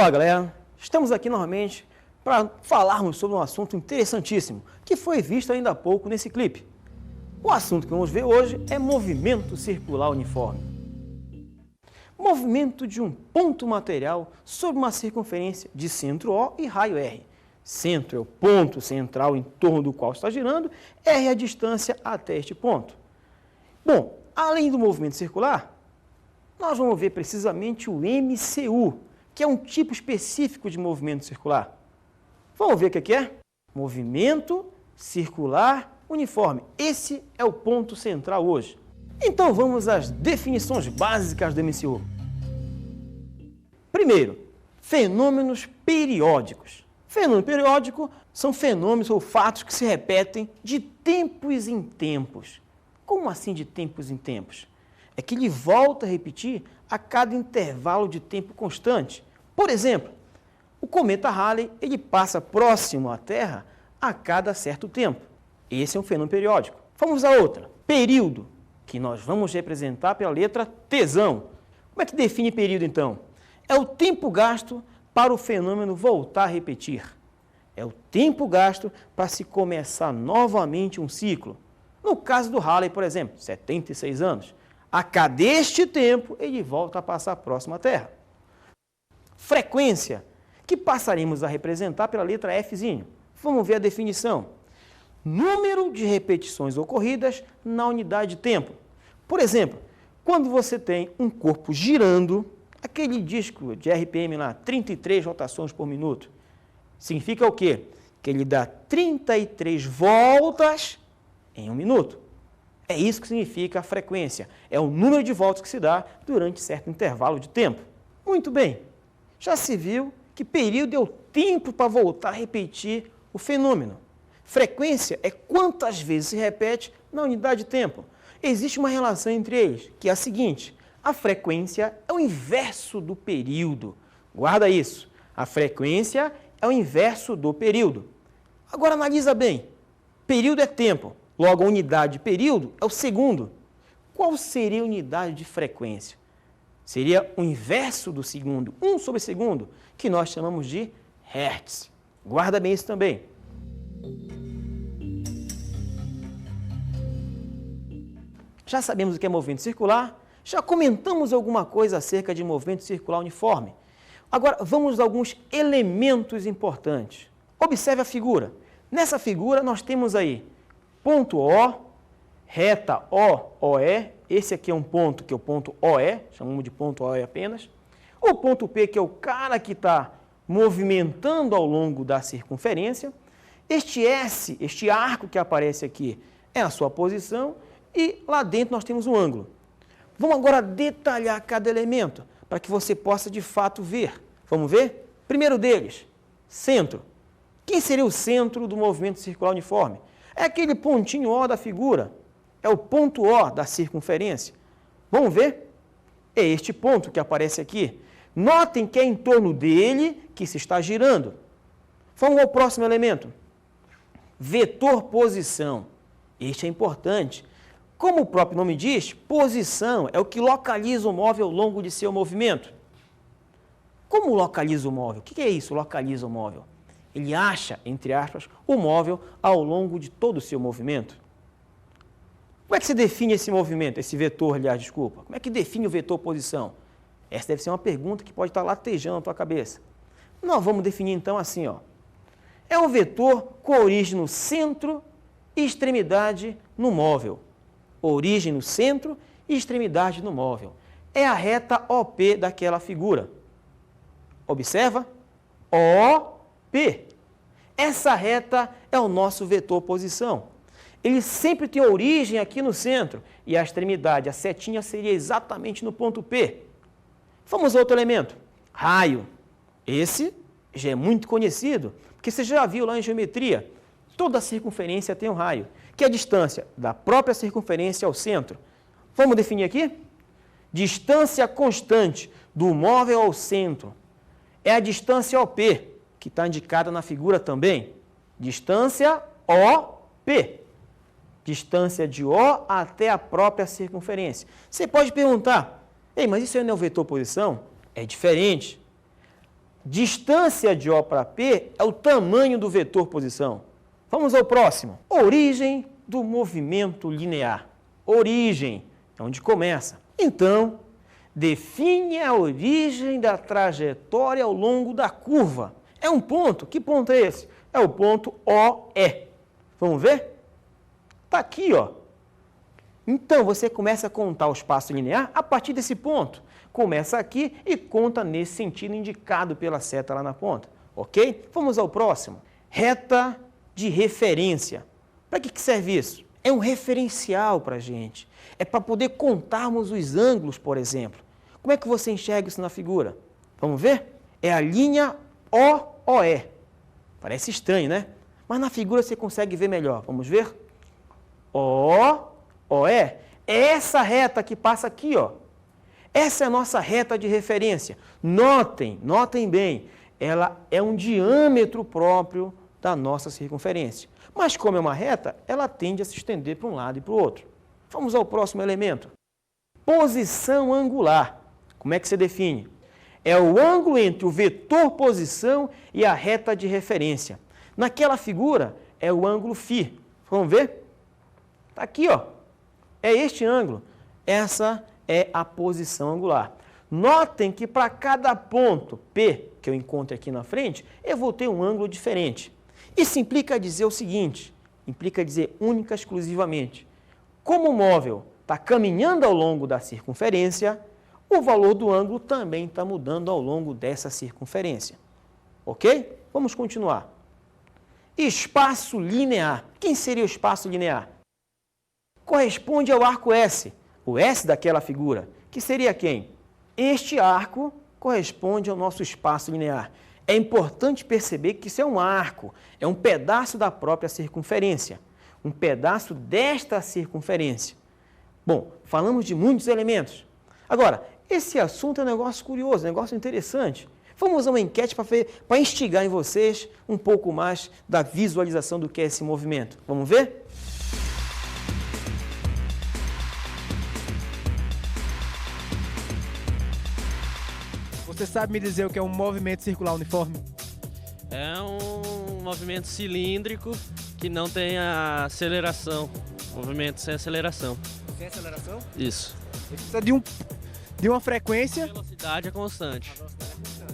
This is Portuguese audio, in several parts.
Fala, galera! Estamos aqui novamente para falarmos sobre um assunto interessantíssimo que foi visto ainda há pouco nesse clipe. O assunto que vamos ver hoje é movimento circular uniforme. Movimento de um ponto material sobre uma circunferência de centro O e raio R. Centro é o ponto central em torno do qual está girando, R é a distância até este ponto. Bom, além do movimento circular, nós vamos ver precisamente o MCU, que é um tipo específico de movimento circular. Vamos ver o que é? Movimento circular uniforme. Esse é o ponto central hoje. Então vamos às definições básicas do MCU. Primeiro, fenômenos periódicos. Fenômeno periódico são fenômenos ou fatos que se repetem de tempos em tempos. Como assim de tempos em tempos? É que ele volta a repetir a cada intervalo de tempo constante. Por exemplo, o cometa Halley ele passa próximo à Terra a cada certo tempo. Esse é um fenômeno periódico. Vamos a outra. Período, que nós vamos representar pela letra Tzão. Como é que define período, então? É o tempo gasto para o fenômeno voltar a repetir. É o tempo gasto para se começar novamente um ciclo. No caso do Halley, por exemplo, 76 anos. A cada este tempo, ele volta a passar próximo à Terra. Frequência, que passaremos a representar pela letra Fzinho. Vamos ver a definição. Número de repetições ocorridas na unidade de tempo. Por exemplo, quando você tem um corpo girando, aquele disco de RPM lá, 33 rotações por minuto, significa o quê? Que ele dá 33 voltas em um minuto. É isso que significa a frequência. É o número de voltas que se dá durante certo intervalo de tempo. Muito bem. Já se viu que período é o tempo para voltar a repetir o fenômeno. Frequência é quantas vezes se repete na unidade de tempo. Existe uma relação entre eles, que é a seguinte. A frequência é o inverso do período. Guarda isso. A frequência é o inverso do período. Agora analisa bem. Período é tempo. Logo, a unidade de período é o segundo. Qual seria a unidade de frequência? Seria o inverso do segundo, 1 sobre segundo, que nós chamamos de hertz. Guarda bem isso também. Já sabemos o que é movimento circular, já comentamos alguma coisa acerca de movimento circular uniforme. Agora, vamos a alguns elementos importantes. Observe a figura. Nessa figura, nós temos aí ponto O, reta OE, esse aqui é um ponto que é o ponto OE, chamamos de ponto OE apenas. O ponto P, que é o cara que está movimentando ao longo da circunferência. Este S, este arco que aparece aqui, é a sua posição e lá dentro nós temos um ângulo. Vamos agora detalhar cada elemento para que você possa de fato ver. Vamos ver? Primeiro deles, centro. Quem seria o centro do movimento circular uniforme? É aquele pontinho O da figura, é o ponto O da circunferência. Vamos ver? É este ponto que aparece aqui. Notem que é em torno dele que se está girando. Vamos ao próximo elemento. Vetor posição. Este é importante. Como o próprio nome diz, posição é o que localiza o móvel ao longo de seu movimento. Como localiza o móvel? O que é isso, localiza o móvel? Ele acha, entre aspas, o móvel ao longo de todo o seu movimento. Como é que se define esse movimento, esse vetor, aliás, desculpa? Como é que define o vetor posição? Essa deve ser uma pergunta que pode estar latejando na tua cabeça. Nós vamos definir então assim, ó. É um vetor com origem no centro e extremidade no móvel. Origem no centro e extremidade no móvel. É a reta OP daquela figura. Observa? OP. Essa reta é o nosso vetor posição. Ele sempre tem origem aqui no centro e a extremidade, a setinha, seria exatamente no ponto P. Vamos a outro elemento. Raio. Esse já é muito conhecido, porque você já viu lá em geometria. Toda circunferência tem um raio, que é a distância da própria circunferência ao centro. Vamos definir aqui? Distância constante do móvel ao centro é a distância OP, que está indicada na figura também. Distância OP. Distância de O até a própria circunferência. Você pode perguntar, ei, mas isso aí não é o vetor posição? É diferente. distância de O para P é o tamanho do vetor posição. Vamos ao próximo. Origem do movimento linear. Origem é onde começa. Então, define a origem da trajetória ao longo da curva. É um ponto. Que ponto é esse? É o ponto OE. Vamos ver? Está aqui, ó. Então, você começa a contar o espaço linear a partir desse ponto. Começa aqui e conta nesse sentido indicado pela seta lá na ponta. Ok? Vamos ao próximo. Reta de referência. Para que serve isso? É um referencial para a gente. É para poder contarmos os ângulos, por exemplo. Como é que você enxerga isso na figura? Vamos ver? É a linha OOE. Parece estranho, né? Mas na figura você consegue ver melhor. Vamos ver? OE. É essa reta que passa aqui, ó. Essa é a nossa reta de referência. Notem bem, ela é um diâmetro próprio da nossa circunferência. Mas como é uma reta, ela tende a se estender para um lado e para o outro. Vamos ao próximo elemento. Posição angular. Como é que se define? É o ângulo entre o vetor posição e a reta de referência. Naquela figura, é o ângulo φ. Vamos ver? Está aqui, ó. É este ângulo. Essa é a posição angular. Notem que para cada ponto P que eu encontro aqui na frente, eu vou ter um ângulo diferente. Isso implica dizer o seguinte, implica dizer única e exclusivamente, como o móvel está caminhando ao longo da circunferência, o valor do ângulo também está mudando ao longo dessa circunferência. Ok? Vamos continuar. Espaço linear. Quem seria o espaço linear? Corresponde ao arco S. O S daquela figura, que seria quem? Este arco corresponde ao nosso espaço linear. É importante perceber que isso é um arco, é um pedaço da própria circunferência, um pedaço desta circunferência. Bom, falamos de muitos elementos. Agora, esse assunto é um negócio curioso, um negócio interessante. Vamos a uma enquete para instigar em vocês um pouco mais da visualização do que é esse movimento. Vamos ver? Você sabe me dizer o que é um movimento circular uniforme? É um movimento cilíndrico que não tem a aceleração. Movimento sem aceleração. Sem aceleração? Isso. Ele precisa de uma frequência. A velocidade é constante.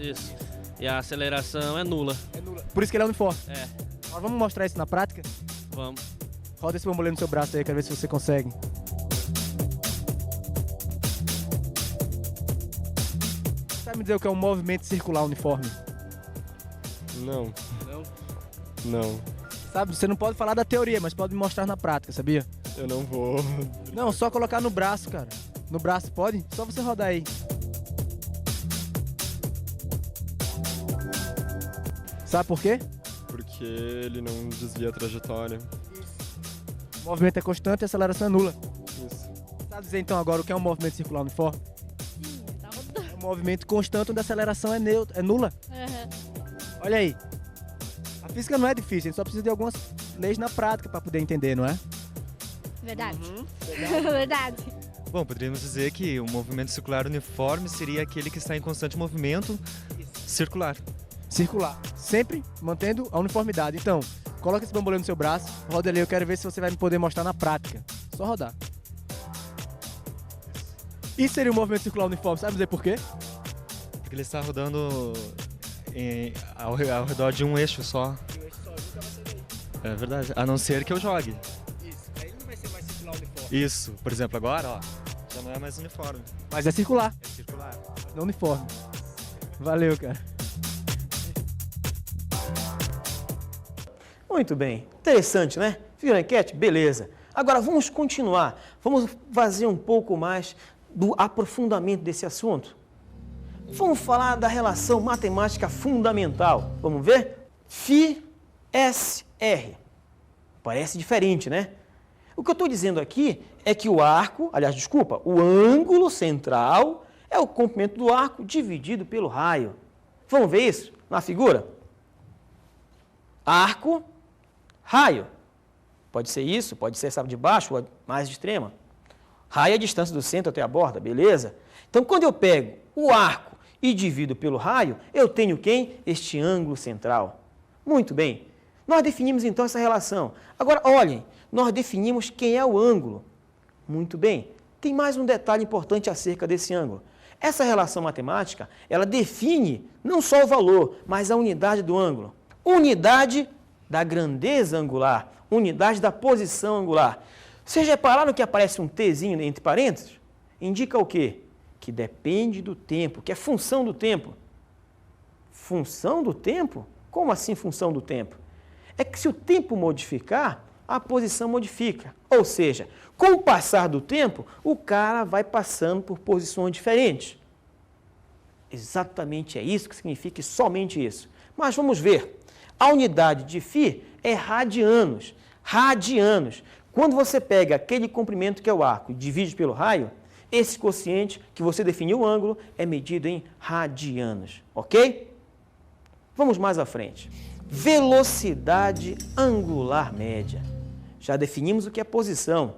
Isso. E a aceleração é nula. É nula. Por isso que ele é uniforme. É. Agora vamos mostrar isso na prática? Vamos. Roda esse bambolê no seu braço aí, quero ver se você consegue. Sabe me dizer o que é um movimento circular uniforme? Não. Não? Não. Sabe, você não pode falar da teoria, mas pode me mostrar na prática, sabia? Eu não vou. Não, só colocar no braço, cara. No braço, pode? Só você rodar aí. Sabe por quê? Porque ele não desvia a trajetória. O movimento é constante e a aceleração é nula. Isso. Sabe dizer então agora o que é um movimento circular uniforme? Sim, tá rodando. É um movimento constante onde a aceleração é nula. Olha aí. A física não é difícil, a gente só precisa de algumas leis na prática para poder entender, não é? Verdade. Verdade. Bom, poderíamos dizer que o movimento circular uniforme seria aquele que está em constante movimento circular. Circular. Sempre mantendo a uniformidade. Então, coloca esse bambolê no seu braço, roda ali, eu quero ver se você vai me poder mostrar na prática. Só rodar. Isso seria um movimento circular uniforme, sabe dizer por quê? Porque ele está rodando ao redor de um eixo só. É verdade, a não ser que eu jogue. Isso, aí não vai ser mais circular uniforme. Isso, por exemplo, agora, ó, já não é mais uniforme, Mas é circular, é circular. não uniforme. Valeu, cara. Muito bem. Interessante, né? Viu a enquete? Beleza. Agora vamos continuar. Vamos fazer um pouco mais do aprofundamento desse assunto. Vamos falar da relação matemática fundamental. Vamos ver? Φ-S-R. Parece diferente, né? O que eu estou dizendo aqui é que o arco, aliás, desculpa, o ângulo central é o comprimento do arco dividido pelo raio. Vamos ver isso na figura? Arco, raio. Pode ser isso, pode ser essa de baixo ou mais extrema. Raio é a distância do centro até a borda, beleza? Então, quando eu pego o arco e divido pelo raio, eu tenho quem? Este ângulo central. Muito bem. Nós definimos então essa relação. Agora, olhem, nós definimos quem é o ângulo. Muito bem. Tem mais um detalhe importante acerca desse ângulo. Essa relação matemática, ela define não só o valor, mas a unidade do ângulo. Unidade da grandeza angular, unidade da posição angular. Vocês repararam que aparece um Tzinho entre parênteses? Indica o quê? Que depende do tempo, que é função do tempo. Função do tempo? Como assim função do tempo? É que se o tempo modificar, a posição modifica. Ou seja, com o passar do tempo, o cara vai passando por posições diferentes. Exatamente é isso que significa, somente isso. Mas vamos ver. A unidade de φ é radianos. Radianos. Quando você pega aquele comprimento que é o arco e divide pelo raio, esse quociente que você definiu o ângulo é medido em radianos. Ok? Vamos mais à frente. Velocidade angular média. Já definimos o que é posição.